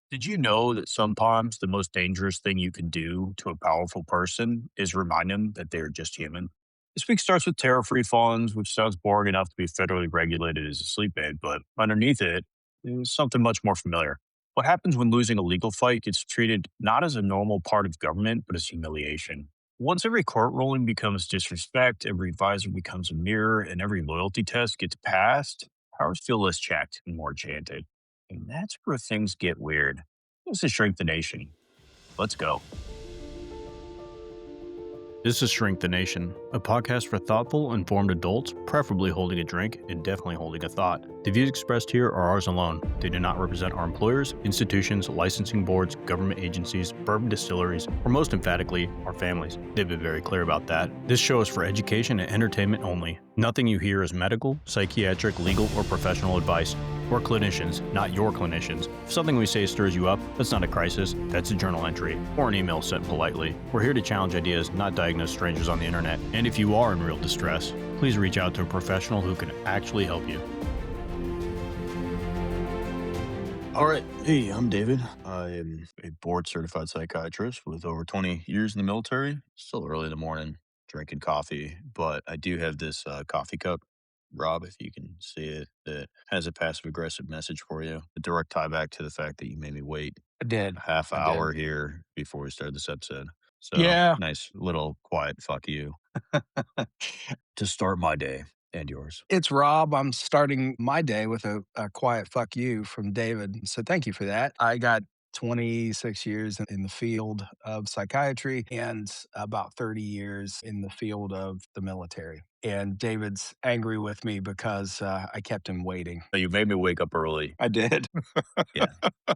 Did you know that sometimes the most dangerous thing you can do to a powerful person is remind them that they're just human? This week starts with tariff refunds, which sounds boring enough to be federally regulated as a sleep aid, but underneath it is something much more familiar. What happens when losing a legal fight gets treated not as a normal part of government, but as humiliation? Once every court ruling becomes disrespect, every advisor becomes a mirror, and every loyalty test gets passed, powers feel less checked and more chanted. And that's where things get weird. This is Shrink the Nation. Let's go. This is Shrink the Nation, a podcast for thoughtful, informed adults, preferably holding a drink and definitely holding a thought. The views expressed here are ours alone. They do not represent our employers, institutions, licensing boards, government agencies, bourbon distilleries, or most emphatically, our families. They've been very clear about that. This show is for education and entertainment only. Nothing you hear is medical, psychiatric, legal, or professional advice. We're clinicians, not your clinicians. If something we say stirs you up, that's not a crisis, that's a journal entry, or an email sent politely. We're here to challenge ideas, not diagnose strangers on the internet. And if you are in real distress, please reach out to a professional who can actually help you. All right. Hey, I'm David. I am a board certified psychiatrist with over 20 years in the military. Still early in the morning, drinking coffee, but I do have this coffee cup, Rob, if you can see it, that has a passive aggressive message for you. A direct tie back to the fact that you made me wait I did. a half I did. hour here before we started this episode. So Yeah. nice little quiet fuck you to start my day and yours. It's Rob. I'm starting my day with a quiet fuck you from David. So thank you for that. I got 26 years in the field of psychiatry and about 30 years in the field of the military. And David's angry with me because I kept him waiting. So you made me wake up early. I did. Yeah.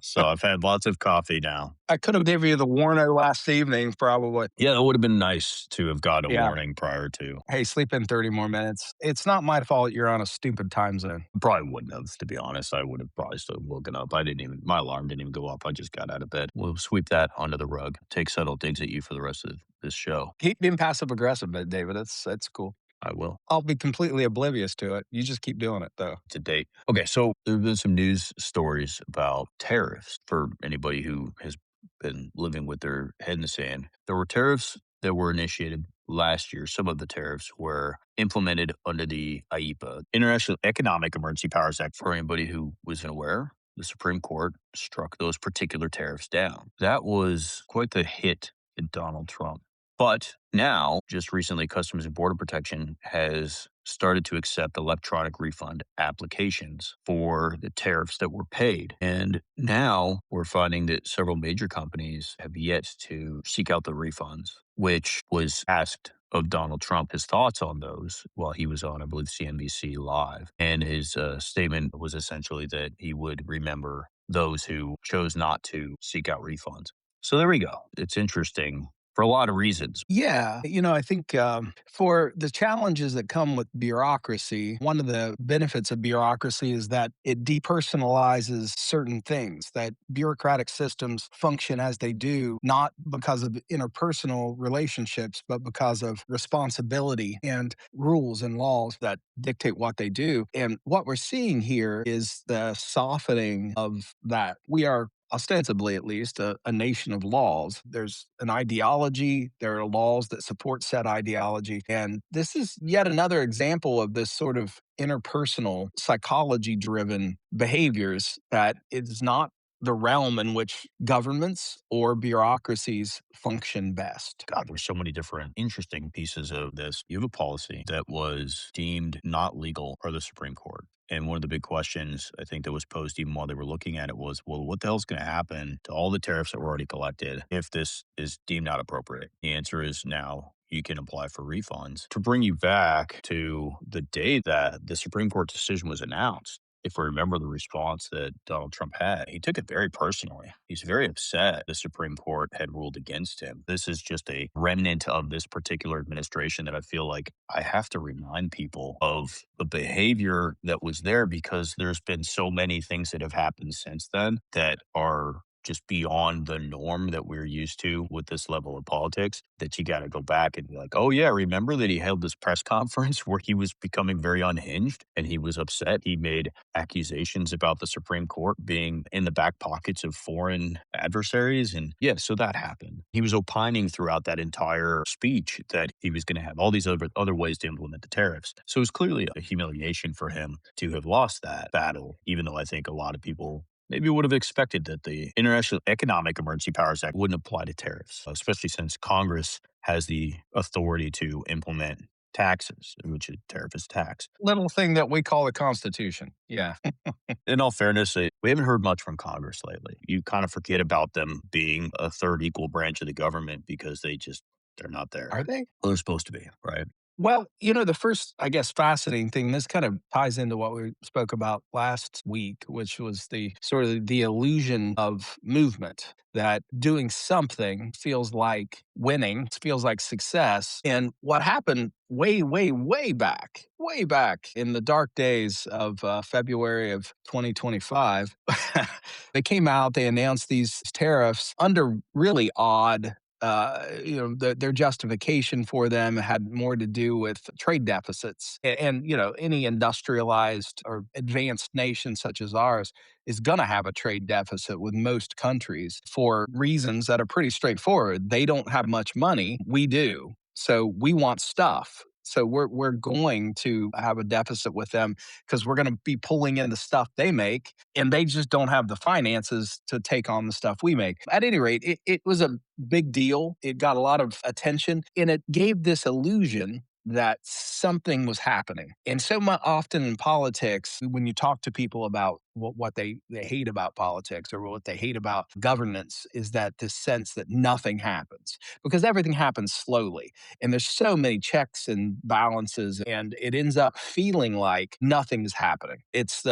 So I've had lots of coffee now. I could have given you the warning last evening, probably. Yeah, it would have been nice to have got a Yeah. warning prior to. Hey, sleep in 30 more minutes. It's not my fault you're on a stupid time zone. Probably wouldn't have, to be honest. I would have probably still woken up. My alarm didn't even go off. I just got out of bed. We'll sweep that under the rug. Take subtle digs at you for the rest of this show. Keep being passive aggressive, David. That's cool. I will. I'll be completely oblivious to it. You just keep doing it, though. To date. Okay, so there have been some news stories about tariffs for anybody who has been living with their head in the sand. There were tariffs that were initiated last year. Some of the tariffs were implemented under the IEPA, International Economic Emergency Powers Act. For anybody who wasn't aware, the Supreme Court struck those particular tariffs down. That was quite the hit at Donald Trump. But now, just recently, Customs and Border Protection has started to accept electronic refund applications for the tariffs that were paid. And now we're finding that several major companies have yet to seek out the refunds, which was asked of Donald Trump his thoughts on those while he was on, I believe, CNBC Live. And his statement was essentially that he would remember those who chose not to seek out refunds. So there we go. It's interesting for a lot of reasons. Yeah. I think for the challenges that come with bureaucracy, one of the benefits of bureaucracy is that it depersonalizes certain things, that bureaucratic systems function as they do, not because of interpersonal relationships, but because of responsibility and rules and laws that dictate what they do. And what we're seeing here is the softening of that. We are ostensibly at least, a nation of laws. There's an ideology, there are laws that support said ideology. And this is yet another example of this sort of interpersonal, psychology driven behaviors that is not the realm in which governments or bureaucracies function best. God, there's so many different interesting pieces of this. You have a policy that was deemed not legal by the Supreme Court. And one of the big questions I think that was posed even while they were looking at it was, well, what the hell's going to happen to all the tariffs that were already collected if this is deemed not appropriate? The answer is now you can apply for refunds. To bring you back to the day that the Supreme Court decision was announced, if we remember the response that Donald Trump had, he took it very personally. He's very upset the Supreme Court had ruled against him. This is just a remnant of this particular administration that I feel like I have to remind people of the behavior that was there, because there's been so many things that have happened since then that are just beyond the norm that we're used to with this level of politics, that you got to go back and be like, oh, yeah, remember that he held this press conference where he was becoming very unhinged and he was upset. He made accusations about the Supreme Court being in the back pockets of foreign adversaries. And yeah, so that happened. He was opining throughout that entire speech that he was going to have all these other ways to implement the tariffs. So it was clearly a humiliation for him to have lost that battle, even though I think a lot of people maybe would have expected that the International Economic Emergency Powers Act wouldn't apply to tariffs, especially since Congress has the authority to implement taxes, which a tariff is tax. Little thing that we call the Constitution. Yeah. In all fairness, we haven't heard much from Congress lately. You kind of forget about them being a third equal branch of the government because they're not there. Are they? Well, they're supposed to be, right? Well, the first, I guess, fascinating thing, this kind of ties into what we spoke about last week, which was the sort of the illusion of movement, that doing something feels like winning, feels like success. And what happened way back in the dark days of February of 2025, they came out, they announced these tariffs under really odd their justification for them had more to do with trade deficits. And any industrialized or advanced nation such as ours is going to have a trade deficit with most countries for reasons that are pretty straightforward. They don't have much money. We do. So we want stuff. So we're going to have a deficit with them because we're going to be pulling in the stuff they make, and they just don't have the finances to take on the stuff we make. At any rate, it was a big deal. It got a lot of attention, and it gave this illusion that something was happening. And so much often in politics, when you talk to people about what they hate about politics or what they hate about governance, is that this sense that nothing happens because everything happens slowly. And there's so many checks and balances, and it ends up feeling like nothing is happening. It's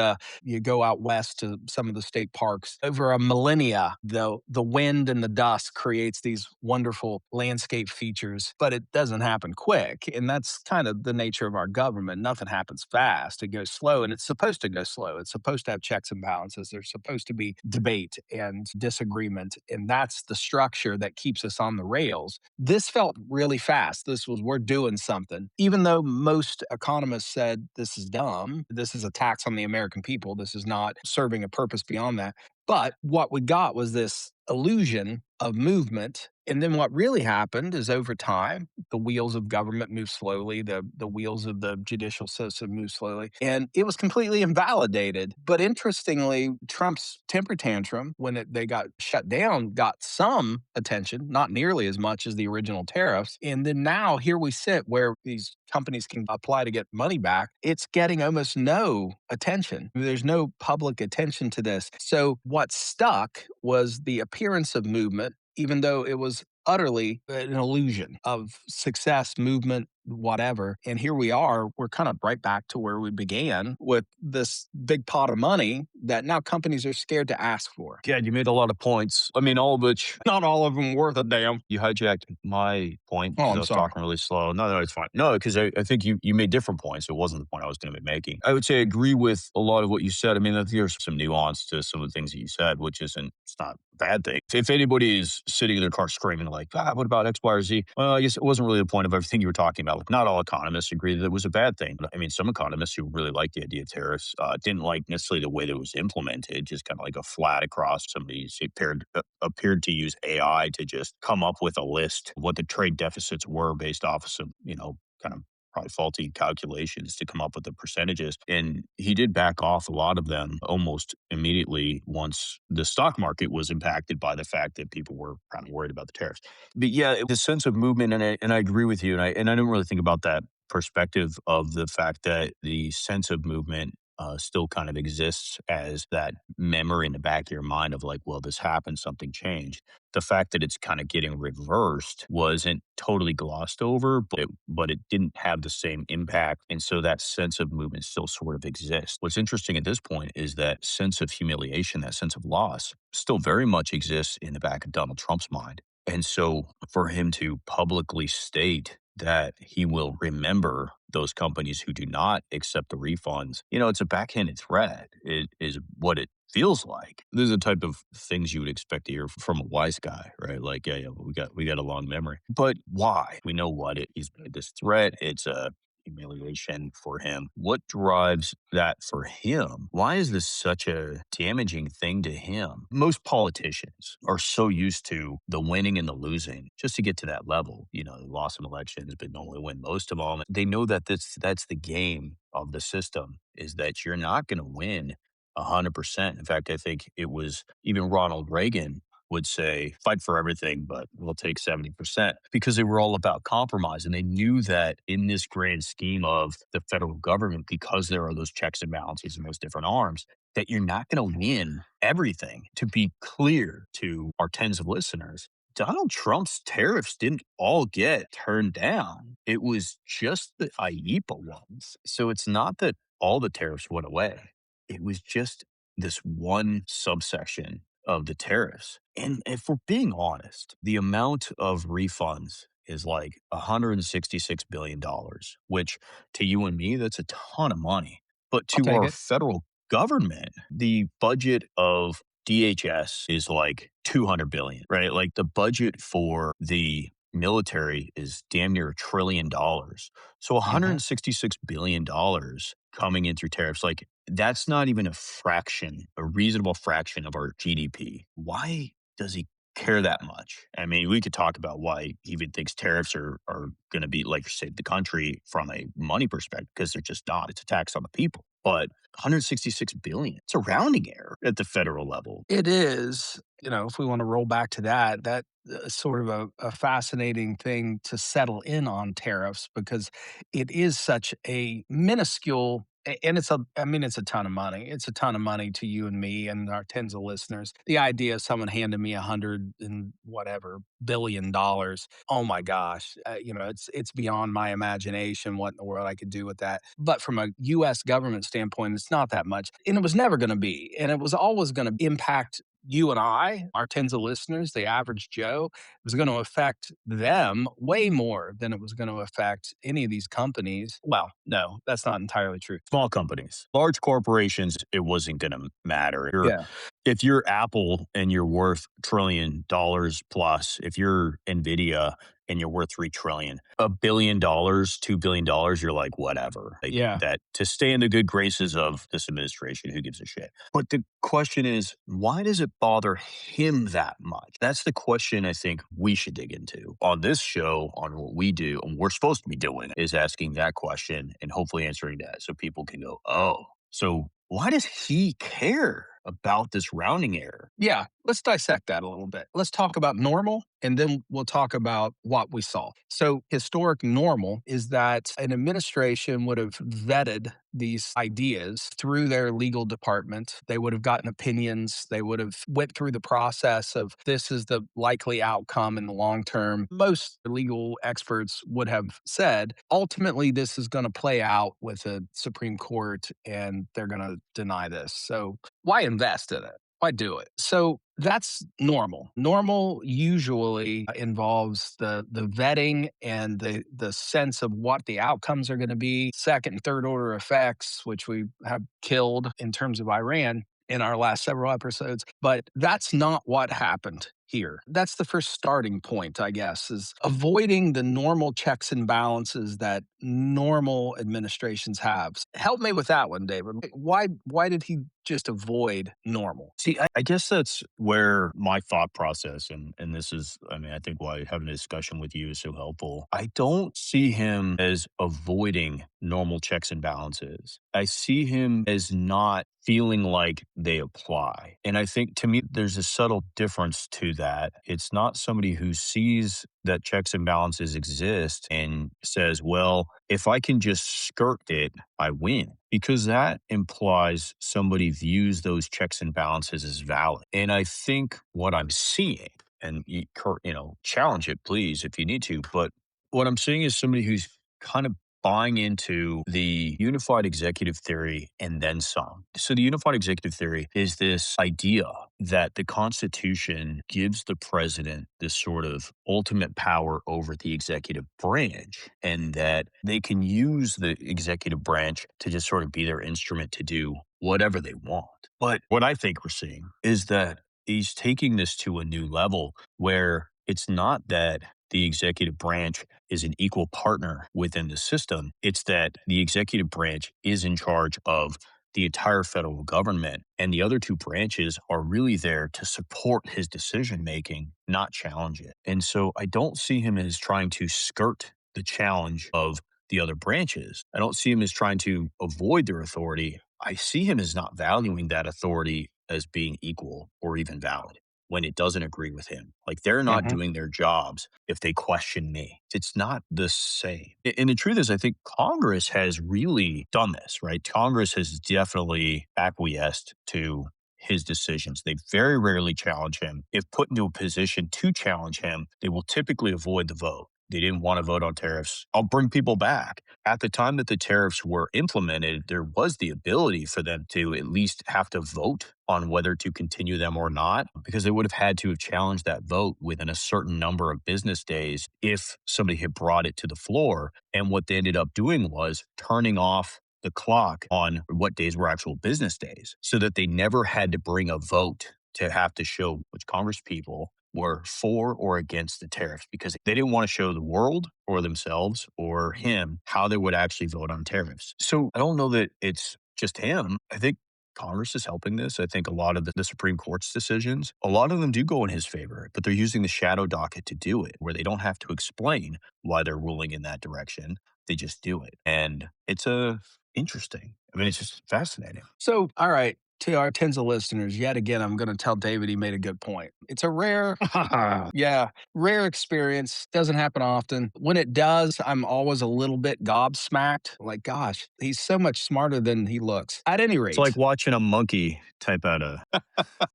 you go out west to some of the state parks, over a millennia, the wind and the dust creates these wonderful landscape features, but it doesn't happen quick. And that's kind of the nature of our government. Nothing happens fast. It goes slow, and it's supposed to go slow. It's supposed to have checks and balances. There's supposed to be debate and disagreement, and that's the structure that keeps us on the rails. This felt really fast. This was, we're doing something. Even though most economists said this is dumb, this is a tax on the American people, this is not serving a purpose beyond that. But what we got was this illusion of movement. And then what really happened is, over time, the wheels of government move slowly, the wheels of the judicial system move slowly, and it was completely invalidated. But interestingly, Trump's temper tantrum, when they got shut down, got some attention, not nearly as much as the original tariffs. And then now here we sit where these companies can apply to get money back. It's getting almost no attention. There's no public attention to this. So what stuck was the appearance of movement, even though it was utterly an illusion of success, movement, whatever. And here we are, we're kind of right back to where we began with this big pot of money that now companies are scared to ask for. Yeah, you made a lot of points. I mean, all of which Not all of them worth a damn. you hijacked my point Oh, because I I'm was sorry. talking really slow. No, it's fine. No, because I think you made different points. It wasn't the point I was going to be making. I would say I agree with a lot of what you said. I mean, I think there's some nuance to some of the things that you said, which it's not a bad thing. If anybody is sitting in their car screaming like, what about X, Y, or Z? Well, I guess it wasn't really the point of everything you were talking about. Like, not all economists agree that it was a bad thing. But I mean, some economists who really liked the idea of tariffs didn't like necessarily the way that it was implemented, just kind of like a flat across. Somebody appeared to use AI to just come up with a list of what the trade deficits were based off of some, kind of probably faulty calculations to come up with the percentages. And he did back off a lot of them almost immediately once the stock market was impacted by the fact that people were kind of worried about the tariffs. But yeah, the sense of movement, and I agree with you, and I didn't really think about that perspective of the fact that the sense of movement still kind of exists as that memory in the back of your mind of like, well, this happened, something changed. The fact that it's kind of getting reversed wasn't totally glossed over, but it didn't have the same impact. And so that sense of movement still sort of exists. What's interesting at this point is that sense of humiliation, that sense of loss, still very much exists in the back of Donald Trump's mind. And so for him to publicly state that he will remember those companies who do not accept the refunds, it's a backhanded threat. It is what it feels like. These are the type of things you would expect to hear from a wise guy, right? Like, yeah, yeah, we got a long memory. But why? We know what it he's made this threat. It's a humiliation for him. What drives that for him? Why is this such a damaging thing to him? Most politicians are so used to the winning and the losing just to get to that level. You know, they lost some elections, but normally win most of them. They know that that's the game of the system is that you're not going to win 100%. In fact, I think it was even Ronald Reagan would say, fight for everything, but we'll take 70% because they were all about compromise. And they knew that in this grand scheme of the federal government, because there are those checks and balances and those different arms, that you're not going to win everything. To be clear to our tens of listeners, Donald Trump's tariffs didn't all get turned down. It was just the IEPA ones. So it's not that all the tariffs went away. It was just this one subsection of the tariffs. And if we're being honest, the amount of refunds is like $166 billion, which to you and me, that's a ton of money. But I'll to take our it. federal government, the budget of DHS is like 200 billion, right? Like the budget for the military is damn near $1 trillion. So Mhm. $166 billion coming in through tariffs, like that's not even a fraction, a reasonable fraction of our GDP. Why does he care that much? I mean, we could talk about why he even thinks tariffs are going to be like save the country from a money perspective because they're just not. It's a tax on the people. But 166 billion, it's a rounding error at the federal level. It is, if we want to roll back to that, sort of a fascinating thing to settle in on tariffs because it is such a minuscule, and I mean, it's a ton of money. It's a ton of money to you and me and our tens of listeners. The idea of someone handing me 100 and whatever billion dollars, oh my gosh, it's beyond my imagination what in the world I could do with that. But from a U.S. government standpoint, it's not that much, and it was never going to be, and it was always going to impact you and I, our tens of listeners, the average Joe. It was going to affect them way more than it was going to affect any of these companies. Well, no, that's not entirely true. Small companies, large corporations, it wasn't going to matter. Yeah. If you're Apple and you're worth $1 trillion plus, if you're Nvidia and you're worth 3 trillion, $1 billion, $2 billion, you're like, whatever. Like Yeah. that to stay in the good graces of this administration, who gives a shit? But the question is, why does it bother him that much? That's the question I think we should dig into on this show, on what we do, and we're supposed to be doing is asking that question and hopefully answering that so people can go, oh, so why does he care about this rounding error? Yeah, let's dissect that a little bit. Let's talk about normal and then we'll talk about what we saw. So, historic normal is that an administration would have vetted these ideas through their legal department. They would have gotten opinions. They would have went through the process of this is the likely outcome in the long term. Most legal experts would have said ultimately this is going to play out with a Supreme Court and they're going to deny this. So, why invest in it? Why do it? So that's normal. Normal usually involves the vetting and the sense of what the outcomes are going to be, second and third order effects, which we have killed in terms of Iran in our last several episodes. But that's not what happened here. That's the first starting point, I guess, is avoiding the normal checks and balances that normal administrations have. Help me with that one, David. Why did he just avoid normal? See, I guess that's where my thought process, and this is, I mean, I think why having a discussion with you is so helpful. I don't see him as avoiding normal checks and balances. I see him as not feeling like they apply. And I think to me, there's a subtle difference to that. It's not somebody who sees that checks and balances exist and says, well, if I can just skirt it, I win. Because that implies somebody views those checks and balances as valid. And I think what I'm seeing, and challenge it, please, if you need to, but what I'm seeing is somebody who's kind of buying into the unified executive theory and then some. So, the unified executive theory is this idea that the Constitution gives the president this sort of ultimate power over the executive branch, and that they can use the executive branch to just sort of be their instrument to do whatever they want. But what I think we're seeing is that he's taking this to a new level where it's not that the executive branch is an equal partner within the system. It's that the executive branch is in charge of the entire federal government, and the other two branches are really there to support his decision making, not challenge it. And so I don't see him as trying to skirt the challenge of the other branches. I don't see him as trying to avoid their authority. I see him as not valuing that authority as being equal or even valid when it doesn't agree with him. Like, they're not Mhm. doing their jobs if they question me. It's not the same. And the truth is, I think Congress has really done this, right? Congress has definitely acquiesced to his decisions. They very rarely challenge him. If put into a position to challenge him, they will typically avoid the vote. They didn't want to vote on tariffs. I'll bring people back. At the time that the tariffs were implemented, there was the ability for them to at least have to vote on whether to continue them or not, because they would have had to have challenged that vote within a certain number of business days if somebody had brought it to the floor. And what they ended up doing was turning off the clock on what days were actual business days so that they never had to bring a vote to have to show which Congress people were for or against the tariffs, because they didn't want to show the world or themselves or him how they would actually vote on tariffs. So I don't know that it's just him. I think Congress is helping this. I think a lot of the Supreme Court's decisions, a lot of them do go in his favor, but they're using the shadow docket to do it, where they don't have to explain why they're ruling in that direction. They just do it. And it's interesting. I mean, it's just fascinating. So, all right, to our tens of listeners, yet again, I'm going to tell David he made a good point. It's a rare, yeah, rare experience. Doesn't happen often. When it does, I'm always a little bit gobsmacked. Like, gosh, he's so much smarter than he looks. At any It's like rate, watching a monkey type out a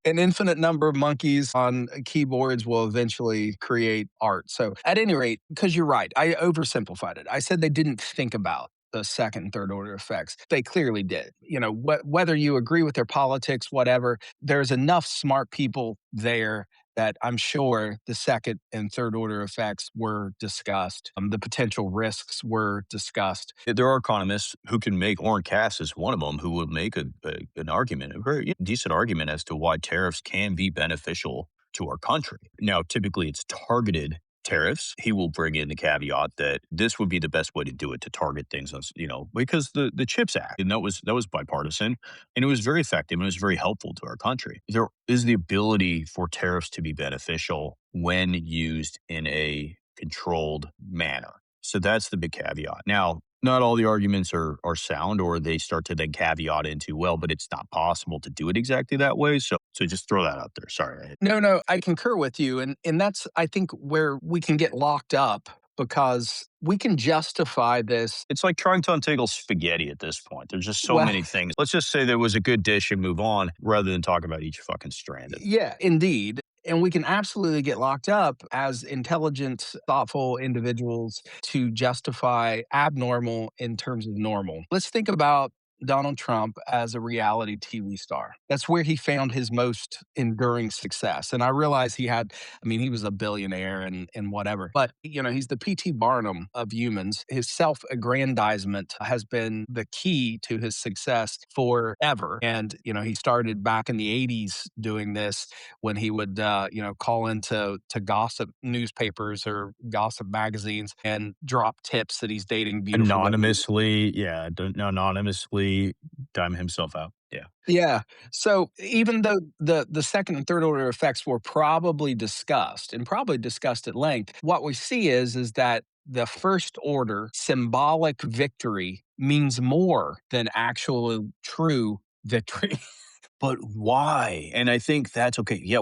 an infinite number of monkeys on keyboards will eventually create art. So, at any rate, because you're right, I oversimplified it. I said they didn't think about the second and third order effects. They clearly did. You know, whether you agree with their politics, whatever, there's enough smart people there that I'm sure the second and third order effects were discussed. The potential risks were discussed. There are economists who can make, Oren Cass is one of them, who would make an argument, a very decent argument as to why tariffs can be beneficial to our country. Now, typically it's targeted tariffs. He will bring in the caveat that this would be the best way to do it, to target things, because the CHIPS Act, and that was bipartisan, and it was very effective and it was very helpful to our country. There is the ability for tariffs to be beneficial when used in a controlled manner. So that's the big caveat. Now, not all the arguments are sound, or they start to then caveat into, well, but it's not possible to do it exactly that way. So just throw that out there. Sorry. No, no, I concur with you. And that's, I think, where we can get locked up because we can justify this. It's like trying to untangle spaghetti at this point. There's just so Well, many things. Let's just say there was a good dish and move on rather than talk about each fucking strand. yeah, indeed. And we can absolutely get locked up as intelligent, thoughtful individuals to justify abnormal in terms of normal. Let's think about Donald Trump as a reality TV star. That's where he found his most enduring success. And I realize he was a billionaire and whatever, but he's the P.T. Barnum of humans. His self aggrandizement has been the key to his success forever. And, he started back in the 80s doing this when he would, call into gossip newspapers or gossip magazines and drop tips that he's dating beautiful women. Anonymously, yeah, anonymously dime himself out. Yeah. Yeah. So even though the second and third order effects were probably discussed and probably discussed at length, what we see is that the first order symbolic victory means more than actual true victory. But why? And I think that's okay. Yeah,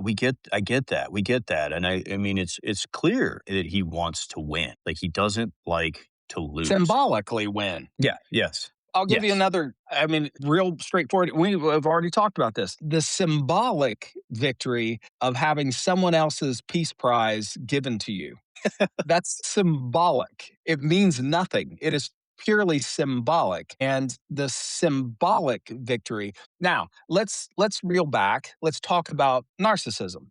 I get that. We get that. And I mean, it's clear that he wants to win. Like, he doesn't like to lose. Symbolically win. Yeah. Yes. I'll give you Yes. another, real straightforward. We've already talked about this. The symbolic victory of having someone else's peace prize given to you. That's symbolic. It means nothing. It is purely symbolic. And the symbolic victory. Now, let's reel back. Let's talk about narcissism.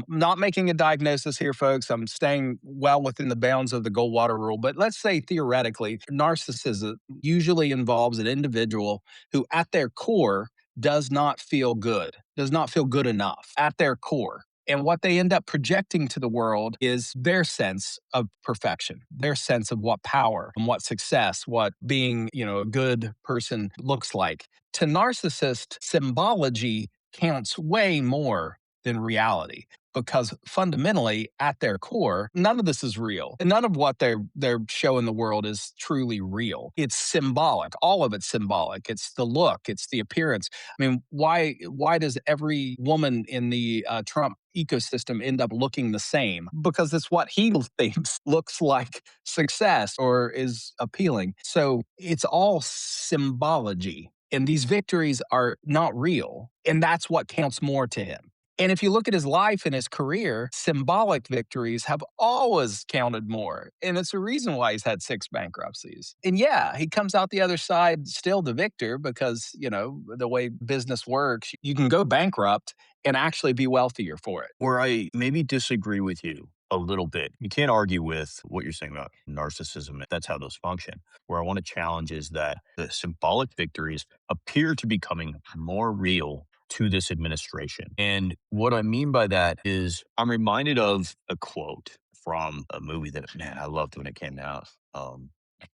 Not making a diagnosis here, folks. I'm staying well within the bounds of the Goldwater rule. But let's say theoretically, narcissism usually involves an individual who, at their core, does not feel good, does not feel good enough at their core. And what they end up projecting to the world is their sense of perfection, their sense of what power and what success, what being, a good person looks like. To narcissist, symbology counts way more than reality because fundamentally at their core none of this is real and none of what they're showing the world is truly real. It's symbolic. All of it's symbolic. It's the look, it's the appearance. I mean, why does every woman in the Trump ecosystem end up looking the same? Because it's what he thinks looks like success or is appealing. So it's all symbology, and these victories are not real, and that's what counts more to him. And if you look at his life and his career, symbolic victories have always counted more. And it's the reason why he's had 6 bankruptcies. And yeah, he comes out the other side still the victor because, the way business works, you can go bankrupt and actually be wealthier for it. Where I maybe disagree with you a little bit. You can't argue with what you're saying about narcissism. That's how those function. Where I want to challenge is that the symbolic victories appear to be becoming more real to this administration. And what I mean by that is I'm reminded of a quote from a movie that, man, I loved when it came out. I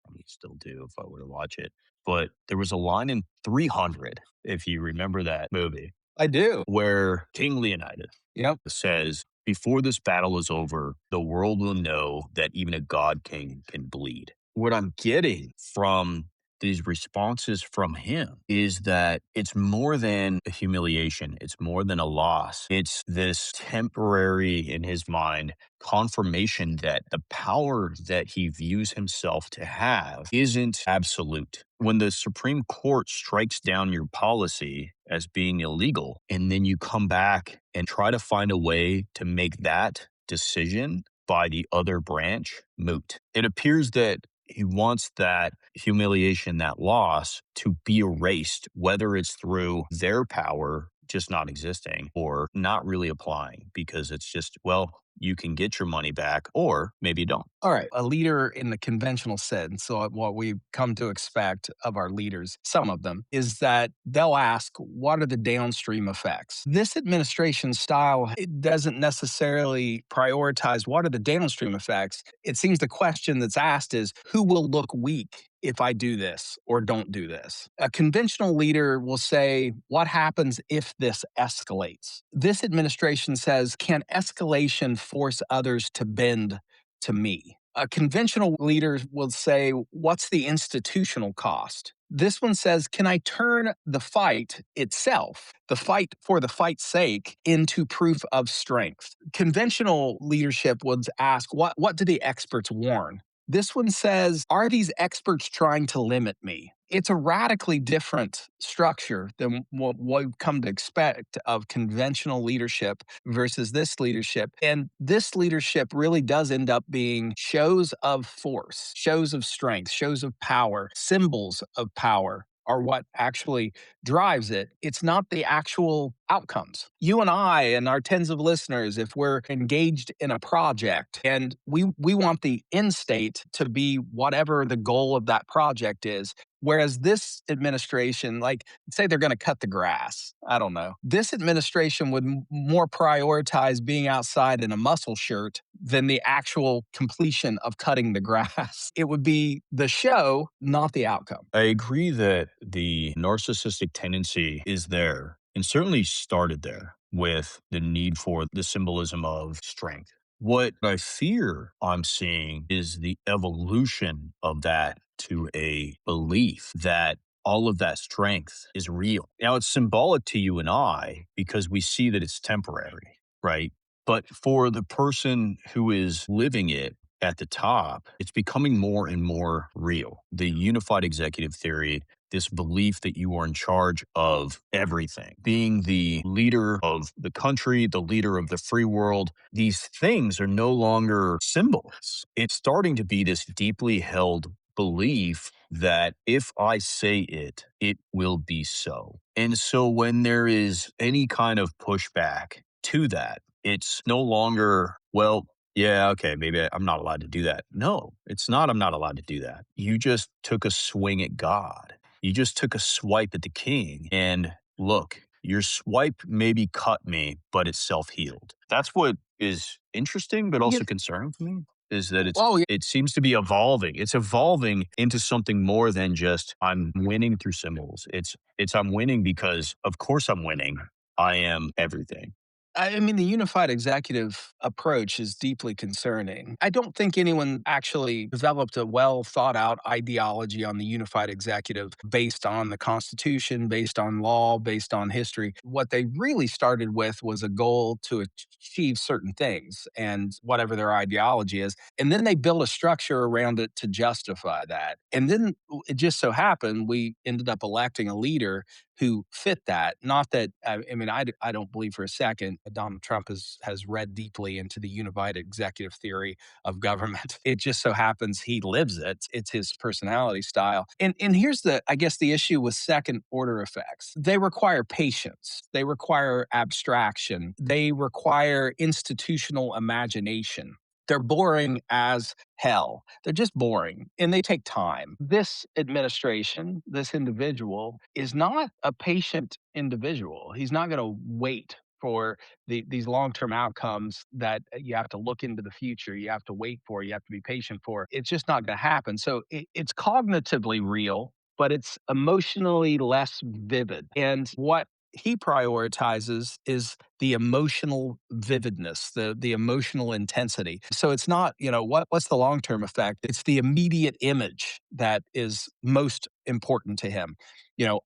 probably still do if I were to watch it. But there was a line in 300, if you remember that movie, I do. where King Leonidas Yep. says, before this battle is over, the world will know that even a god king can bleed. What I'm getting from these responses from him is that it's more than a humiliation. It's more than a loss. It's this temporary, in his mind, confirmation that the power that he views himself to have isn't absolute. When the Supreme Court strikes down your policy as being illegal, and then you come back and try to find a way to make that decision by the other branch moot, it appears that he wants that humiliation, that loss to be erased, whether it's through their power just not existing or not really applying, because it's just, well, you can get your money back or maybe you don't. All right. A leader in the conventional sense, so what we've come to expect of our leaders, some of them, is that they'll ask, what are the downstream effects? This administration style, it doesn't necessarily prioritize what are the downstream effects. It seems the question that's asked is, who will look weak if I do this or don't do this? A conventional leader will say, what happens if this escalates? This administration says, can escalation force others to bend to me? A conventional leader will say, what's the institutional cost? This one says, can I turn the fight itself, the fight for the fight's sake, into proof of strength? Conventional leadership would ask, what do the experts warn? This one says, are these experts trying to limit me? It's a radically different structure than what we've come to expect of conventional leadership versus this leadership. And this leadership really does end up being shows of force, shows of strength, shows of power, symbols of power are what actually drives it. It's not the actual outcomes. You and I and our tens of listeners, if we're engaged in a project and we want the end state to be whatever the goal of that project is. Whereas this administration, like say they're going to cut the grass, I don't know. This administration would more prioritize being outside in a muscle shirt than the actual completion of cutting the grass. It would be the show, not the outcome. I agree that the narcissistic tendency is there and certainly started there with the need for the symbolism of strength. What I fear I'm seeing is the evolution of that to a belief that all of that strength is real. Now, it's symbolic to you and I because we see that it's temporary, right? But for the person who is living it at the top, it's becoming more and more real. The unified executive theory, this belief that you are in charge of everything, being the leader of the country, the leader of the free world, these things are no longer symbols. It's starting to be this deeply held belief that if I say it, it will be so. And so when there is any kind of pushback to that, it's no longer, well, yeah, okay, maybe I'm not allowed to do that. No, it's not. I'm not allowed to do that. You just took a swing at God. You just took a swipe at the king. And look, your swipe maybe cut me, but it's self healed. That's what is interesting, but Yeah. also concerning to me is that Oh, yeah. it seems to be evolving. It's evolving into something more than just I'm winning through symbols. It's I'm winning because of course I'm winning. I am everything. I mean, the unified executive approach is deeply concerning. I don't think anyone actually developed a well thought out ideology on the unified executive based on the Constitution, based on law, based on history. What they really started with was a goal to achieve certain things and whatever their ideology is. And then they built a structure around it to justify that. And then it just so happened we ended up electing a leader who fit that. Not that I mean, I don't believe for a second that Donald Trump has read deeply into the unified executive theory of government. It just so happens he lives it. It's his personality style. And here's the I guess the issue with second order effects. They require patience. They require abstraction. They require institutional imagination. They're boring as hell. They're just boring and they take time. This administration, this individual is not a patient individual. He's not going to wait for these long-term outcomes that you have to look into the future, you have to wait for, you have to be patient for. It's just not going to happen. So it's cognitively real, but it's emotionally less vivid. And what he prioritizes is the emotional vividness, the emotional intensity. So it's not, what's the long-term effect? It's the immediate image that is most important to him.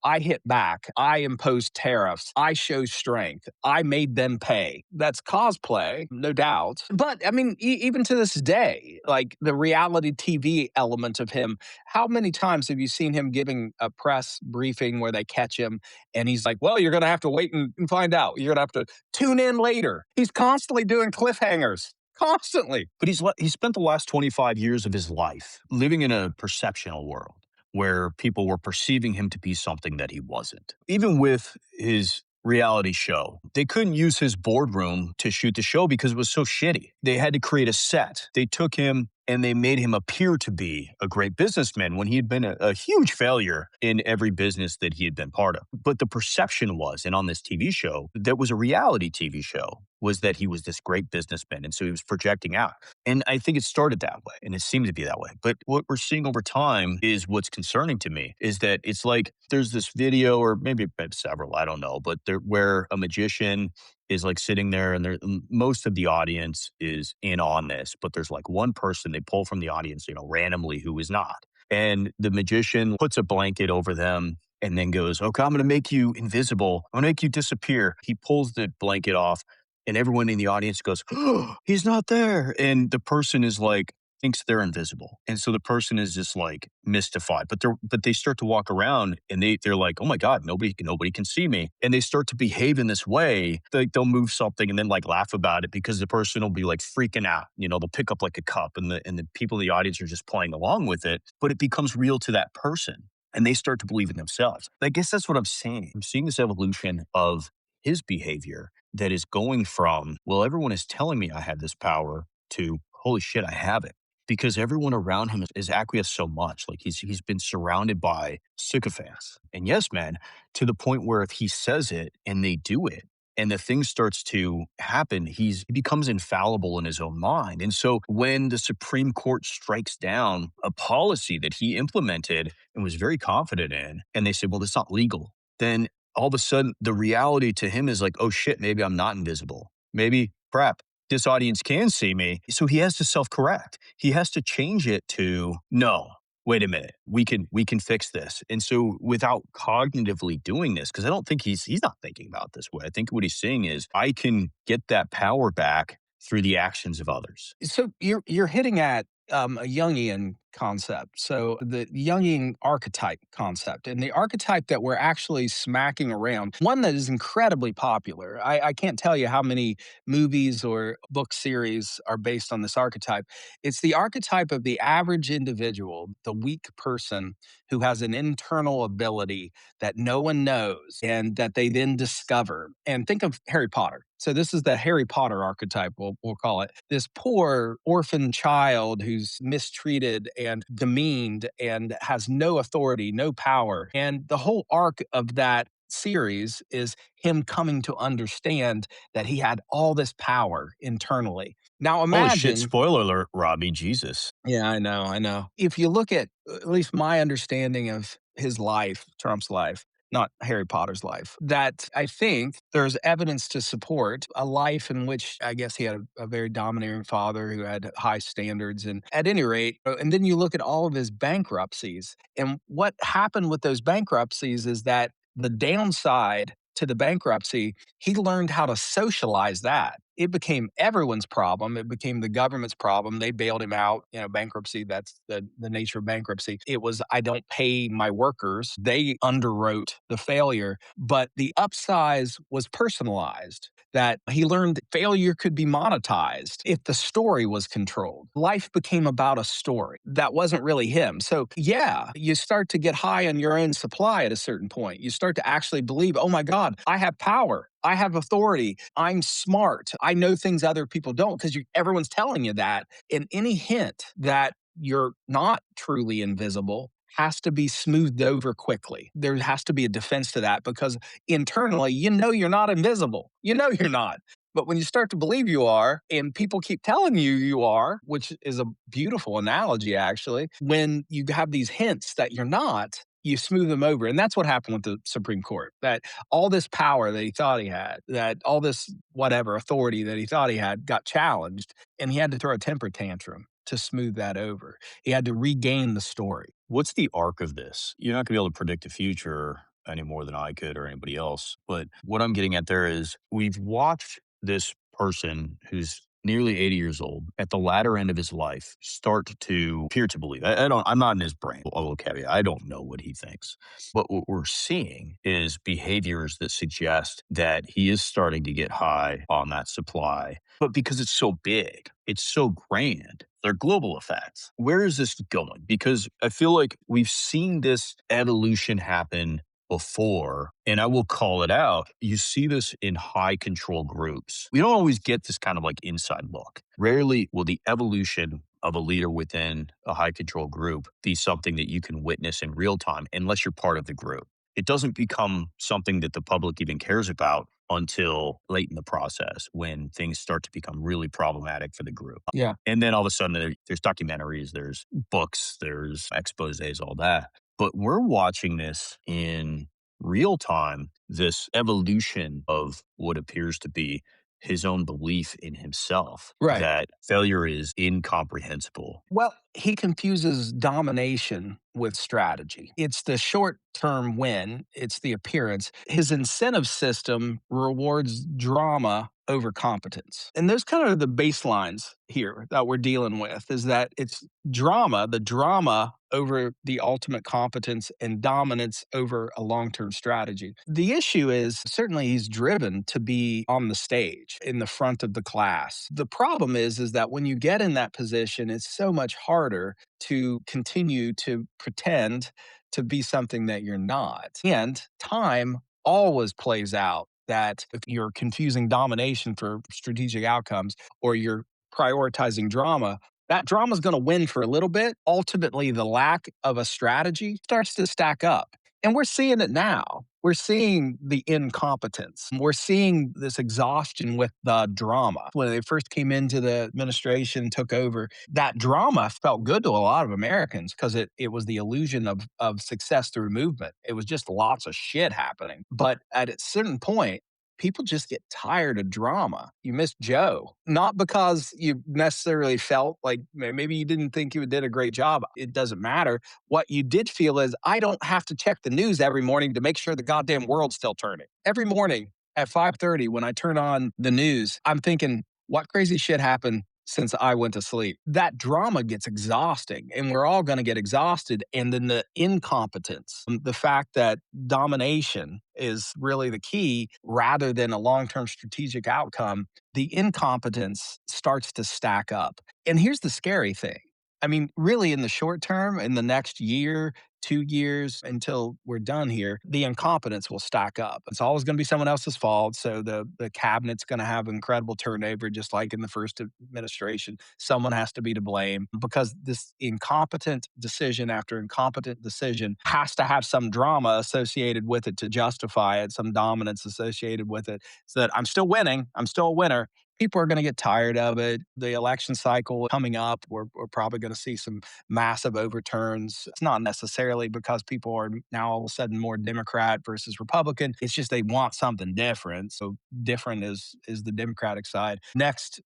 I hit back, I imposed tariffs, I show strength, I made them pay. That's cosplay, no doubt. But I mean, even to this day, like the reality TV element of him, how many times have you seen him giving a press briefing where they catch him and he's like, well, you're going to have to wait and find out. You're going to have to tune in later. He's constantly doing cliffhangers, constantly. But he spent the last 25 years of his life living in a perceptional world where people were perceiving him to be something that he wasn't. Even with his reality show, they couldn't use his boardroom to shoot the show because it was so shitty. They had to create a set. They took him and they made him appear to be a great businessman when he had been a huge failure in every business that he had been part of. But the perception was, and on this TV show, that was a reality TV show, was that he was this great businessman. And so he was projecting out. And I think it started that way, and it seemed to be that way. But what we're seeing over time is what's concerning to me is that it's like there's this video, or maybe several, I don't know, but where a magician is like sitting there and most of the audience is in on this, but there's like one person they pull from the audience, randomly who is not. And the magician puts a blanket over them and then goes, okay, I'm going to make you invisible. I'm going to make you disappear. He pulls the blanket off and everyone in the audience goes, oh, he's not there. And the person is like, thinks they're invisible. And so the person is just like mystified, but they start to walk around and they're like, oh my God, nobody can see me. And they start to behave in this way. They'll move something and then like laugh about it because the person will be like freaking out. They'll pick up like a cup and the people in the audience are just playing along with it, but it becomes real to that person. And they start to believe in themselves. I guess that's what I'm saying. I'm seeing this evolution of his behavior that is going from, well, everyone is telling me I have this power to, holy shit, I have it. Because everyone around him is acquiesced so much. Like he's been surrounded by sycophants. And yes, man, to the point where if he says it and they do it, and the thing starts to happen, he becomes infallible in his own mind. And so when the Supreme Court strikes down a policy that he implemented and was very confident in, and they say, well, that's not legal, then all of a sudden the reality to him is like, oh shit, maybe I'm not invisible. Maybe, crap, this audience can see me. So he has to self-correct. He has to change it to, no, wait a minute, we can fix this. And so without cognitively doing this, because I don't think he's not thinking about this way. I think what he's saying is, I can get that power back through the actions of others. So you're hitting at a Jungian concept. So the Jungian archetype concept, and the archetype that we're actually smacking around, one that is incredibly popular. I can't tell you how many movies or book series are based on this archetype. It's the archetype of the average individual, the weak person who has an internal ability that no one knows and that they then discover. And think of Harry Potter. So this is the Harry Potter archetype, we'll call it. This poor orphan child who's mistreated and demeaned and has no authority, no power. And the whole arc of that series is him coming to understand that he had all this power internally. Now Holy shit! imagine. Spoiler alert, Robbie. Jesus. Yeah, I know, I know. If you look at least my understanding of his life, Trump's life, not Harry Potter's life, that I think there's evidence to support a life in which I guess he had a very domineering father who had high standards. And at any rate, and then you look at all of his bankruptcies. And what happened with those bankruptcies is that the downside to the bankruptcy, he learned how to socialize that. It became everyone's problem. It became the government's problem. They bailed him out. Bankruptcy, that's the nature of bankruptcy. It was, I don't pay my workers. They underwrote the failure, but the upsize was personalized. That he learned failure could be monetized if the story was controlled. Life became about a story. That wasn't really him. So, yeah, you start to get high on your own supply at a certain point. You start to actually believe, oh my God, I have power. I have authority. I'm smart. I know things other people don't because everyone's telling you that. And any hint that you're not truly invisible has to be smoothed over quickly. There has to be a defense to that because internally, you're not invisible. You know you're not. But when you start to believe you are, and people keep telling you you are, which is a beautiful analogy, actually, when you have these hints that you're not, you smooth them over. And that's what happened with the Supreme Court, that all this power that he thought he had, that all this whatever authority that he thought he had got challenged, and he had to throw a temper tantrum to smooth that over. He had to regain the story. What's the arc of this? You're not going to be able to predict the future any more than I could or anybody else. But what I'm getting at there is we've watched this person who's nearly 80 years old at the latter end of his life start to appear to believe. I'm not in his brain. I will caveat. I don't know what he thinks. But what we're seeing is behaviors that suggest that he is starting to get high on that supply. But because it's so big, it's so grand, they're global effects. Where is this going? Because I feel like we've seen this evolution happen before, and I will call it out. You see this in high control groups. We don't always get this kind of like inside look. Rarely will the evolution of a leader within a high control group be something that you can witness in real time unless you're part of the group. It doesn't become something that the public even cares about until late in the process when things start to become really problematic for the group. Yeah. And then all of a sudden there's documentaries, there's books, there's exposés, all that. But we're watching this in real time, this evolution of what appears to be his own belief in himself Right. that failure is incomprehensible. Well, he confuses domination with strategy. It's the short term win, it's the appearance. His incentive system rewards drama over competence. And those kind of the baselines here that we're dealing with is that it's drama, the drama over the ultimate competence and dominance over a long term strategy. The issue is certainly he's driven to be on the stage in the front of the class. The problem is that when you get in that position, it's so much harder to continue to pretend to be something that you're not. And time always plays out that if you're confusing domination for strategic outcomes or you're prioritizing drama, that drama is going to win for a little bit. Ultimately, the lack of a strategy starts to stack up. And we're seeing it now. We're seeing the incompetence. We're seeing this exhaustion with the drama. When they first came into the administration, took over, that drama felt good to a lot of Americans because it was the illusion of success through movement. It was just lots of shit happening. But at a certain point, people just get tired of drama. You miss Joe, not because you necessarily felt like maybe you didn't think you did a great job. It doesn't matter. What you did feel is I don't have to check the news every morning to make sure the goddamn world's still turning. Every morning at 5:30 when I turn on the news, I'm thinking, what crazy shit happened since I went to sleep? That drama gets exhausting and we're all going to get exhausted. And then the incompetence, the fact that domination is really the key rather than a long term strategic outcome, the incompetence starts to stack up. And here's the scary thing. I mean, really, in the short term, in the next year, 2 years until we're done here, the incompetence will stack up. It's always going to be someone else's fault. So the cabinet's going to have incredible turnover, just like in the first administration. Someone has to be to blame because this incompetent decision after incompetent decision has to have some drama associated with it to justify it, some dominance associated with it, so that I'm still winning, I'm still a winner. People are going to get tired of it. The election cycle coming up, we're probably going to see some massive overturns. It's not necessarily because people are now all of a sudden more Democrat versus Republican. It's just they want something different. So different is the Democratic side. Next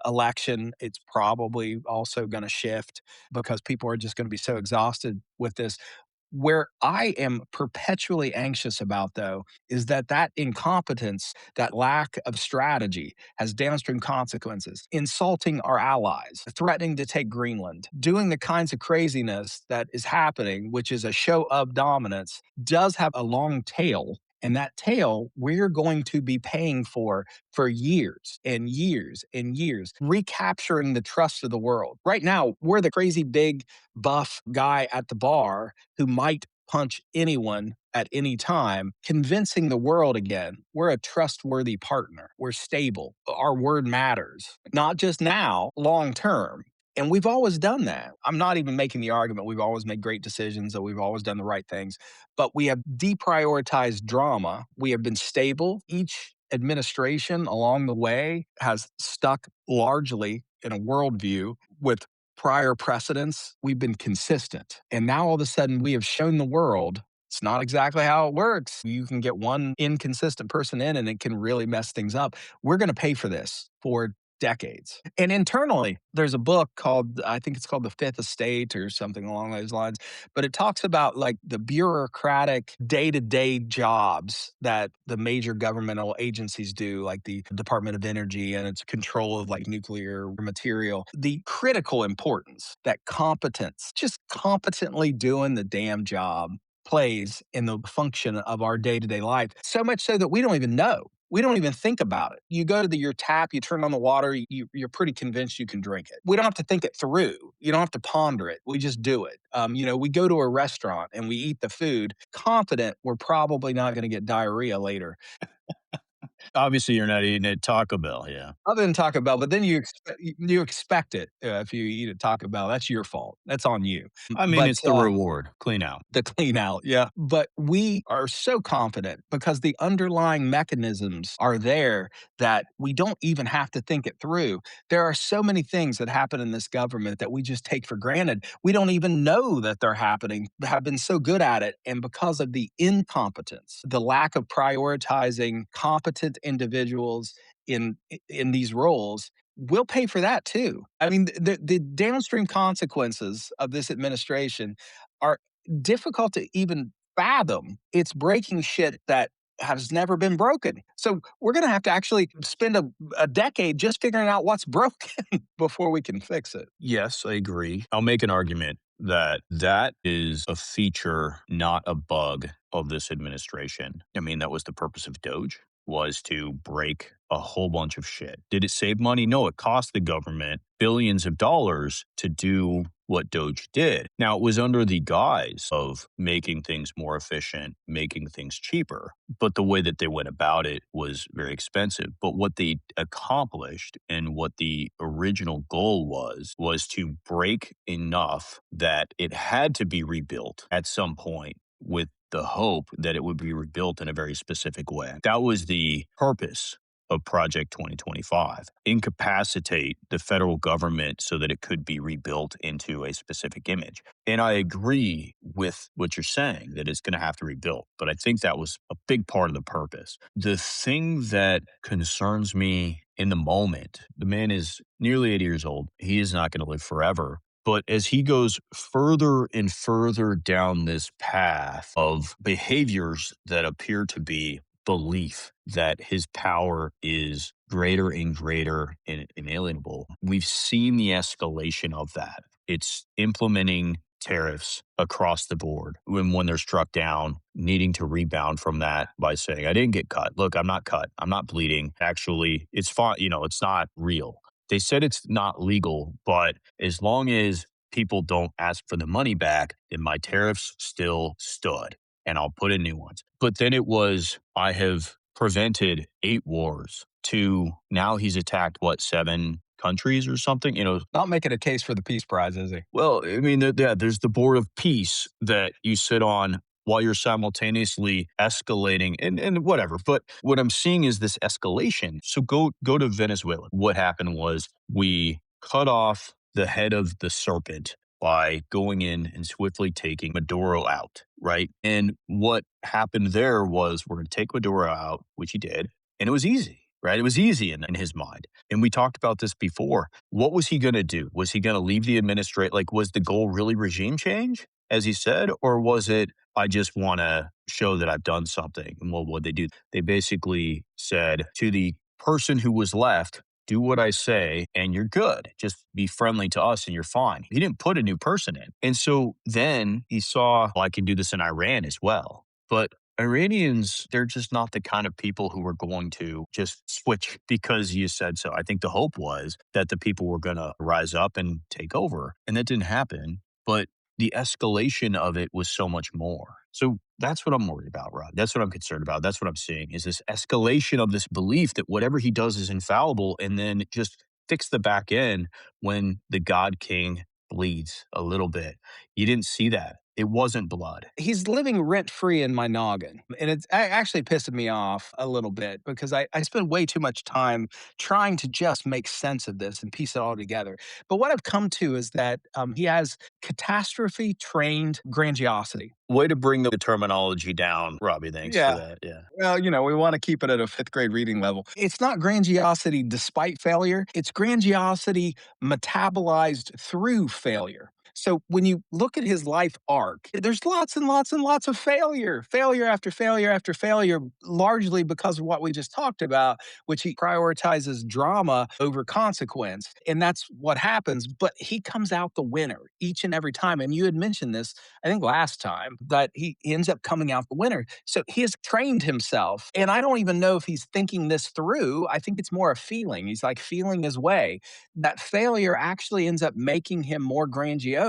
election, it's probably also going to shift because people are just going to be so exhausted with this. Where I am perpetually anxious about, though, is that incompetence, that lack of strategy has downstream consequences. Insulting our allies, threatening to take Greenland, doing the kinds of craziness that is happening, which is a show of dominance, does have a long tail. And that tail, we're going to be paying for years and years and years, recapturing the trust of the world. Right now, we're the crazy big buff guy at the bar who might punch anyone at any time, convincing the world again we're a trustworthy partner. We're stable. Our word matters, not just now, long term. And we've always done that. I'm not even making the argument we've always made great decisions or we've always done the right things, but we have deprioritized drama. We have been stable. Each administration along the way has stuck largely in a worldview with prior precedents. We've been consistent. And now all of a sudden we have shown the world it's not exactly how it works. You can get one inconsistent person in and it can really mess things up. We're going to pay for this for decades. And internally, there's a book called, I think it's called The Fifth Estate or something along those lines, but it talks about like the bureaucratic day-to-day jobs that the major governmental agencies do, like the Department of Energy and its control of like nuclear material, the critical importance that competence, just competently doing the damn job plays in the function of our day-to-day life. So much so that we don't even know. We don't even think about it. You go to your tap, you turn on the water, you're pretty convinced you can drink it. We don't have to think it through. You don't have to ponder it. We just do it. We go to a restaurant and we eat the food, confident we're probably not going to get diarrhea later. Obviously, you're not eating at Taco Bell, yeah. Other than Taco Bell, but then you expect it if you eat at Taco Bell. That's your fault. That's on you. I mean, But it's the reward. Clean out. the clean out. Yeah. But we are so confident because the underlying mechanisms are there that we don't even have to think it through. There are so many things that happen in this government that we just take for granted. We don't even know that they're happening, have been so good at it. And because of the incompetence, the lack of prioritizing competent individuals in these roles, we'll pay for that too. I mean, the downstream consequences of this administration are difficult to even fathom. It's breaking shit that has never been broken. So we're going to have to actually spend a decade just figuring out what's broken before we can fix it. Yes, I agree. I'll make an argument that that is a feature, not a bug of this administration. I mean, that was the purpose of Doge, was to break a whole bunch of shit. Did it save money? No, it cost the government billions of dollars to do what Doge did. Now, it was under the guise of making things more efficient, making things cheaper, but the way that they went about it was very expensive. But what they accomplished and what the original goal was to break enough that it had to be rebuilt at some point with the hope that it would be rebuilt in a very specific way. That was the purpose of Project 2025. Incapacitate the federal government so that it could be rebuilt into a specific image. And I agree with what you're saying, that it's going to have to rebuild. But I think that was a big part of the purpose. The thing that concerns me in the moment, the man is nearly 80 years old. He is not going to live forever. But as he goes further and further down this path of behaviors that appear to be belief that his power is greater and greater and inalienable, we've seen the escalation of that. It's implementing tariffs across the board when they're struck down, needing to rebound from that by saying, I didn't get cut. Look, I'm not cut. I'm not bleeding. Actually, it's fine. It's not real. They said it's not legal, but as long as people don't ask for the money back, then my tariffs still stood and I'll put in new ones. But then it was, I have prevented 8 wars to now he's attacked, what, 7 countries or something? Not making a case for the Peace Prize, is he? Well, I mean, yeah, there's the board of peace that you sit on while you're simultaneously escalating and whatever. But what I'm seeing is this escalation. So go to Venezuela. What happened was we cut off the head of the serpent by going in and swiftly taking Maduro out, right? And what happened there was we're going to take Maduro out, which he did, and it was easy, right? It was easy in his mind. And we talked about this before. What was he going to do? Was he going to leave the administrate? Like, was the goal really regime change, as he said, or was it, I just want to show that I've done something? And what would they do? They basically said to the person who was left, do what I say and you're good. Just be friendly to us and you're fine. He didn't put a new person in. And so then he saw, well, I can do this in Iran as well. But Iranians, they're just not the kind of people who are going to just switch because you said so. I think the hope was that the people were going to rise up and take over. And that didn't happen. But the escalation of it was so much more. So that's what I'm worried about, Rod. That's what I'm concerned about. That's what I'm seeing is this escalation of this belief that whatever he does is infallible and then just fix the back end when the God King bleeds a little bit. You didn't see that. It wasn't blood. He's living rent free in my noggin. And it's actually pissing me off a little bit because I spend way too much time trying to just make sense of this and piece it all together. But what I've come to is that he has catastrophe trained grandiosity. Way to bring the terminology down, Robbie. Thanks for Yeah. that. Yeah. Well, we want to keep it at a fifth grade reading level. It's not grandiosity despite failure, it's grandiosity metabolized through failure. So when you look at his life arc, there's lots and lots and lots of failure after failure after failure, largely because of what we just talked about, which he prioritizes drama over consequence. And that's what happens. But he comes out the winner each and every time. And you had mentioned this, I think last time, that he ends up coming out the winner. So he has trained himself. And I don't even know if he's thinking this through. I think it's more a feeling. He's like feeling his way. That failure actually ends up making him more grandiose.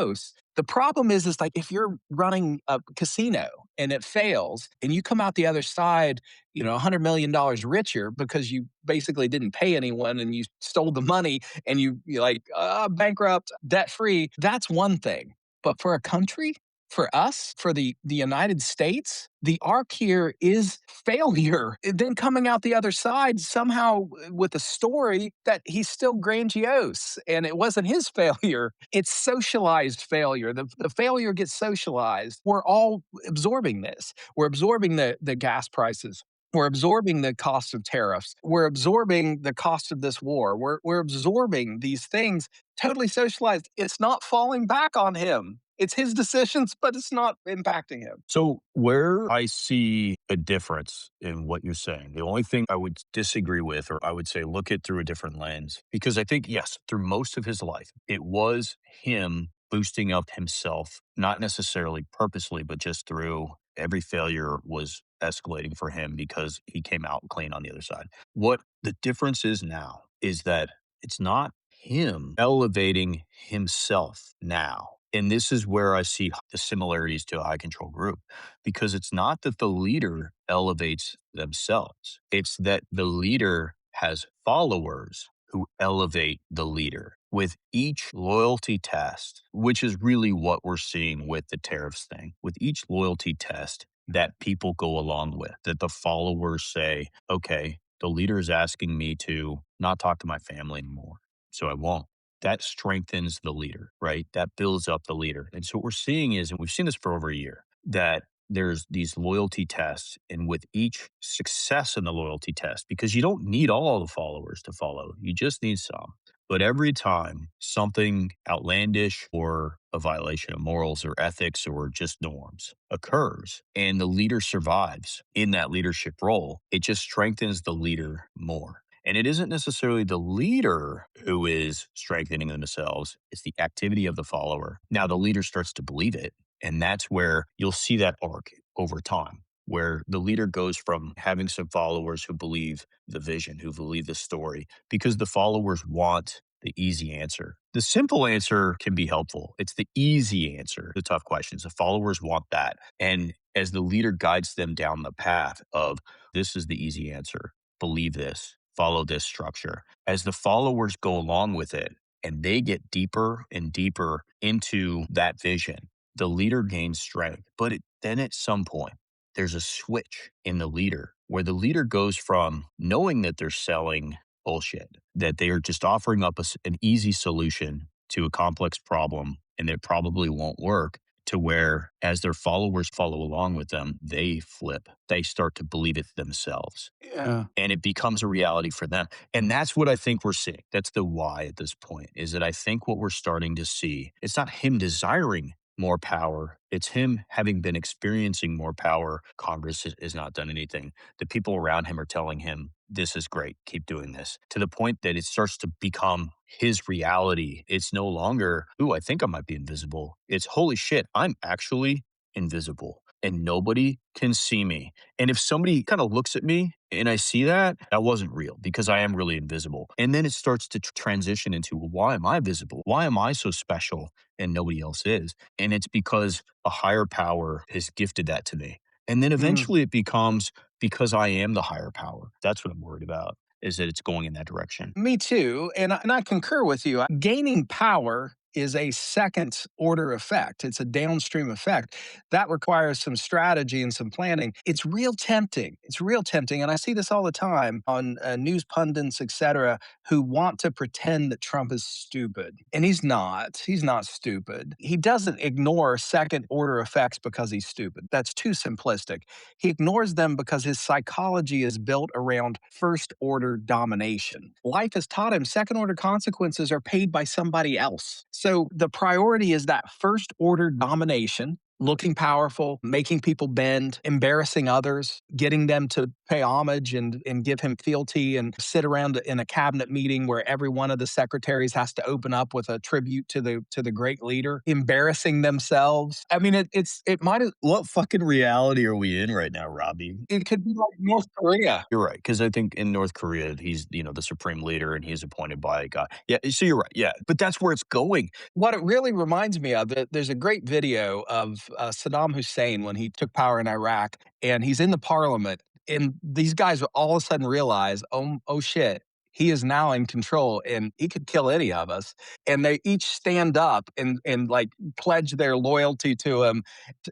The problem is like if you're running a casino and it fails and you come out the other side, $100 million richer because you basically didn't pay anyone and you stole the money and you're like bankrupt, debt free, that's one thing. But for a country, for us, for the United States, the arc here is failure. And then coming out the other side somehow with a story that he's still grandiose and it wasn't his failure. It's socialized failure. The failure gets socialized. We're all absorbing this. We're absorbing the gas prices. We're absorbing the cost of tariffs. We're absorbing the cost of this war. We're absorbing these things totally socialized. It's not falling back on him. It's his decisions, but it's not impacting him. So, where I see a difference in what you're saying, the only thing I would disagree with, or I would say look at through a different lens, because I think, yes, through most of his life, it was him boosting up himself, not necessarily purposely, but just through every failure was escalating for him because he came out clean on the other side. What the difference is now is that it's not him elevating himself now. And this is where I see the similarities to a high control group because it's not that the leader elevates themselves, it's that the leader has followers who elevate the leader with each loyalty test, which is really what we're seeing with the tariffs thing. With each loyalty test that people go along with, that the followers say, okay, the leader is asking me to not talk to my family anymore, so I won't. That strengthens the leader, right? That builds up the leader. And so what we're seeing is, and we've seen this for over a year, that there's these loyalty tests. And with each success in the loyalty test, because you don't need all the followers to follow, you just need some. But every time something outlandish or a violation of morals or ethics or just norms occurs and the leader survives in that leadership role, it just strengthens the leader more. And it isn't necessarily the leader who is strengthening themselves, it's the activity of the follower. Now, the leader starts to believe it. And that's where you'll see that arc over time, where the leader goes from having some followers who believe the vision, who believe the story, because the followers want the easy answer. The simple answer can be helpful. It's the easy answer, the tough questions. The followers want that. And as the leader guides them down the path of this is the easy answer, believe this, follow this structure. As the followers go along with it and they get deeper and deeper into that vision, the leader gains strength. But then at some point, there's a switch in the leader where the leader goes from knowing that they're selling bullshit, that they are just offering up an easy solution to a complex problem and it probably won't work, to where as their followers follow along with them, they flip. They start to believe it themselves Yeah. and it becomes a reality for them. And that's what I think we're seeing. That's the why at this point, is that I think what we're starting to see, it's not him desiring more power. It's him having been experiencing more power. Congress has not done anything. The people around him are telling him, this is great. Keep doing this, to the point that it starts to become his reality. It's no longer, ooh, I think I might be invisible. It's holy shit, I'm actually invisible and nobody can see me. And if somebody kind of looks at me and I see that, that wasn't real because I am really invisible. And then it starts to transition into, well, why am I visible? Why am I so special and nobody else is? And it's because a higher power has gifted that to me. And then Mm. eventually it becomes because I am the higher power. That's what I'm worried about, is that it's going in that direction. Me too. And I concur with you. Gaining power is a second order effect. It's a downstream effect that requires some strategy and some planning. It's real tempting. It's real tempting. And I see this all the time on news pundits, et cetera, who want to pretend that Trump is stupid. And he's not. He's not stupid. He doesn't ignore second order effects because he's stupid. That's too simplistic. He ignores them because his psychology is built around first order domination. Life has taught him second order consequences are paid by somebody else. So the priority is that first order domination, looking powerful, making people bend, embarrassing others, getting them to pay homage and give him fealty and sit around in a cabinet meeting where every one of the secretaries has to open up with a tribute to the great leader, embarrassing themselves. I mean, it might have, What fucking reality are we in right now, Robbie? it could be like North Korea. You're right, because I think in North Korea, he's the supreme leader, and he's appointed by God. Yeah, so you're right. Yeah, but that's where it's going. What it really reminds me of, there's a great video of Saddam Hussein when he took power in Iraq, and he's in the parliament, and these guys all of a sudden realize, oh shit, he is now in control, and he could kill any of us. And they each stand up and like pledge their loyalty to him,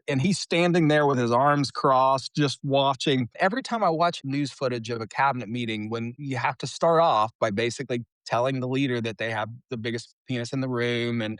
and he's standing there with his arms crossed, just watching. Every time I watch news footage of a cabinet meeting, when you have to start off by basically telling the leader that they have the biggest penis in the room, and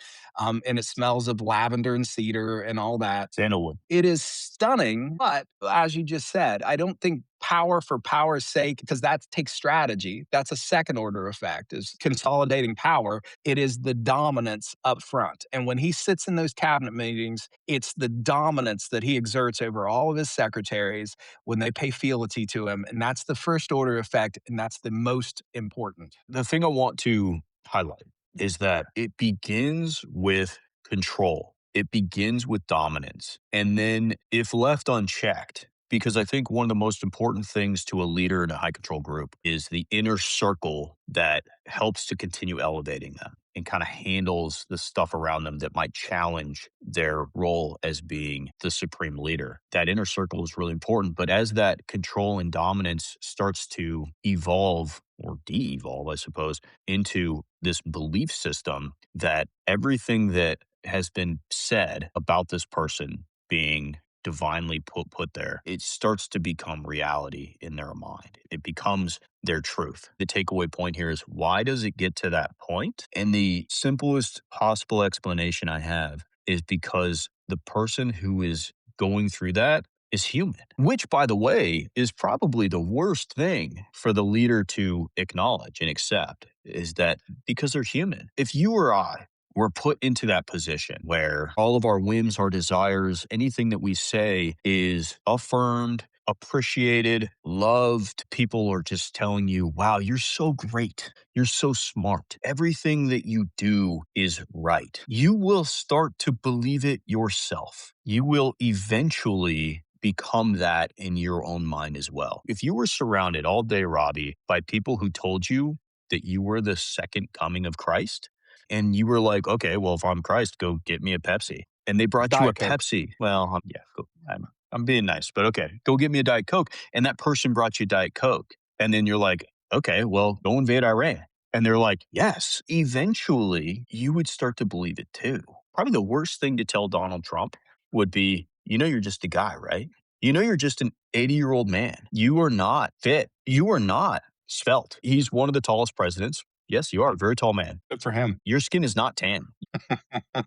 it smells of lavender and cedar and all that. Sandalwood. It is stunning, but as you just said, I don't think power for power's sake, because that takes strategy. That's a second order effect, is consolidating power. It is the dominance up front. And when he sits in those cabinet meetings, it's the dominance that he exerts over all of his secretaries when they pay fealty to him. And that's the first order effect. And that's the most important. The thing I want to highlight is that it begins with control. It begins with dominance. And then, if left unchecked, because I think one of the most important things to a leader in a high control group is the inner circle that helps to continue elevating them and kind of handles the stuff around them that might challenge their role as being the supreme leader. That inner circle is really important. But as that control and dominance starts to evolve or de-evolve, I suppose, into this belief system that everything that has been said about this person being divinely put there, it starts to become reality in their mind. It becomes their truth. The takeaway point here is, why does it get to that point? And the simplest possible explanation I have is because the person who is going through that is human, which, by the way, is probably the worst thing for the leader to acknowledge and accept, is that because they're human. If you or I were put into that position where all of our whims, our desires, anything that we say is affirmed, appreciated, loved, people are just telling you, wow, you're so great. You're so smart. Everything that you do is right. You will start to believe it yourself. You will eventually become that in your own mind as well. If you were surrounded all day, Robbie, by people who told you that you were the second coming of Christ. And you were like, okay, well, if I'm Christ, go get me a Pepsi. And they brought you a Diet Coke. Pepsi. Well, yeah, I'm being nice, but okay, go get me a Diet Coke. And that person brought you Diet Coke. And then you're like, okay, well, go invade Iran. And they're like, yes, eventually you would start to believe it too. Probably the worst thing to tell Donald Trump would be, you're just a guy, right? You're just an 80-year-old man. You are not fit. You are not svelte. He's one of the tallest presidents. Yes, you are a very tall man. Good for him. Your skin is not tan.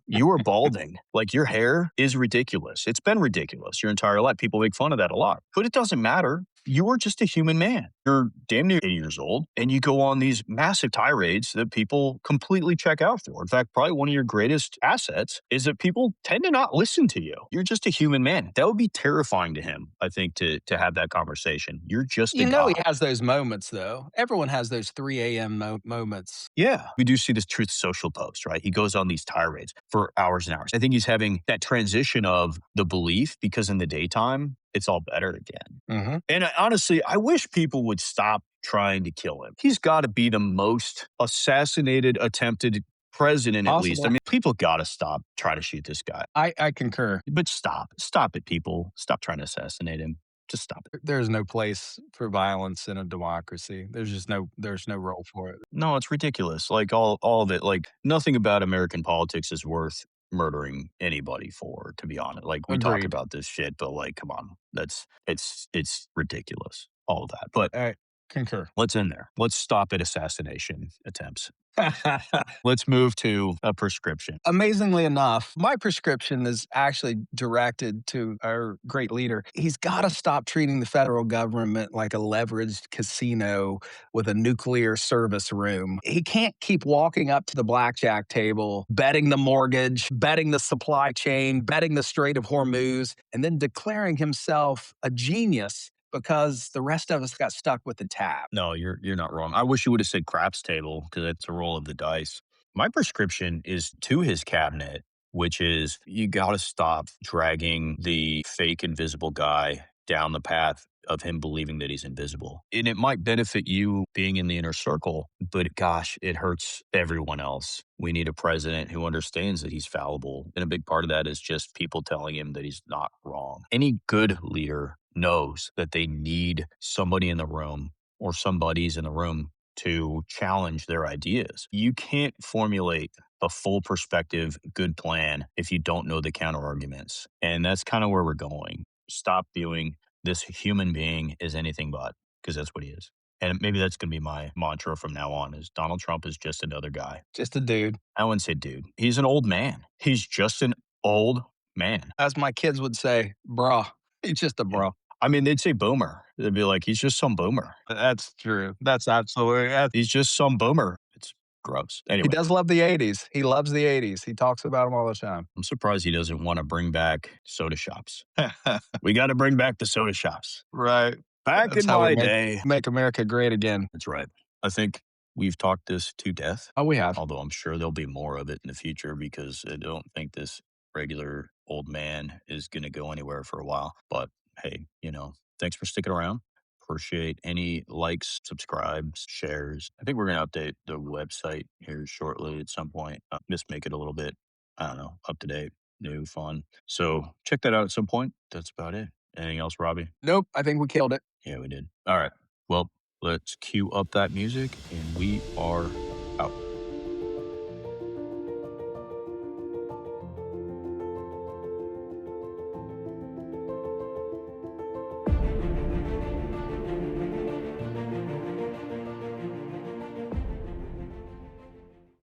You are balding. Like, your hair is ridiculous. It's been ridiculous your entire life. People make fun of that a lot, but it doesn't matter. You are just a human man. You're damn near 80 years old, and you go on these massive tirades that people completely check out for. In fact, probably one of your greatest assets is that people tend to not listen to you. You're just a human man. That would be terrifying to him, I think, to have that conversation. You're just a He guy. has those moments, though. Everyone has those 3 a.m. Moments. Yeah. We do see this Truth Social post, right? He goes on these tirades for hours and hours. I think he's having that transition of the belief, because in the daytime, it's all better again. Mm-hmm. And honestly, I wish people would stop trying to kill him. He's got to be the most assassinated, attempted president, at least. I mean, people got to stop trying to shoot this guy. I concur. But stop it, people. Stop trying to assassinate him. Just stop it. There's no place for violence in a democracy. There's no role for it. No, it's ridiculous. Like, all of it. Like, nothing about American politics is worth murdering anybody for, to be honest. Like, we talk Agreed. about this shit, but like, come on. It's ridiculous. All of that. But I concur. let's end there. Let's stop at assassination attempts. Let's move to a prescription. Amazingly enough, my prescription is actually directed to our great leader. He's got to stop treating the federal government like a leveraged casino with a nuclear service room. He can't keep walking up to the blackjack table, betting the mortgage, betting the supply chain, betting the Strait of Hormuz, and then declaring himself a genius because the rest of us got stuck with the tab. No, you're not wrong. I wish you would have said craps table, because it's a roll of the dice. My prescription is to his cabinet, which is, you got to stop dragging the fake invisible guy down the path of him believing that he's invisible. And it might benefit you being in the inner circle, but gosh, it hurts everyone else. We need a president who understands that he's fallible. And a big part of that is just people telling him that he's not wrong. Any good leader knows that they need somebody in the room, or somebody's in the room, to challenge their ideas. You can't formulate a full perspective, good plan if you don't know the counter arguments. And that's kind of where we're going. Stop viewing this human being as anything but, because that's what he is. And maybe that's going to be my mantra from now on, is Donald Trump is just another guy. Just a dude. I wouldn't say dude. He's an old man. He's just an old man. As my kids would say, bruh. He's just a bro. I mean, they'd say boomer. They'd be like, he's just some boomer. That's true. That's absolutely. He's just some boomer. It's gross. Anyway, He does love the 80s. He loves the 80s. He talks about them all the time. I'm surprised he doesn't want to bring back soda shops. We got to bring back the soda shops. Right. Back That's in how we my day. Make America great again. That's right. I think we've talked this to death, Oh, we have. although I'm sure there'll be more of it in the future, because I don't think this regular old man is going to go anywhere for a while. But hey, thanks for sticking around. Appreciate any likes, subscribes, shares. I think we're going to update the website here shortly at some point. Just make it a little bit, I don't know, up to date, new, fun. So check that out at some point. That's about it. Anything else, Robbie? Nope. I think we killed it. Yeah, we did. All right. Well, let's cue up that music, and we are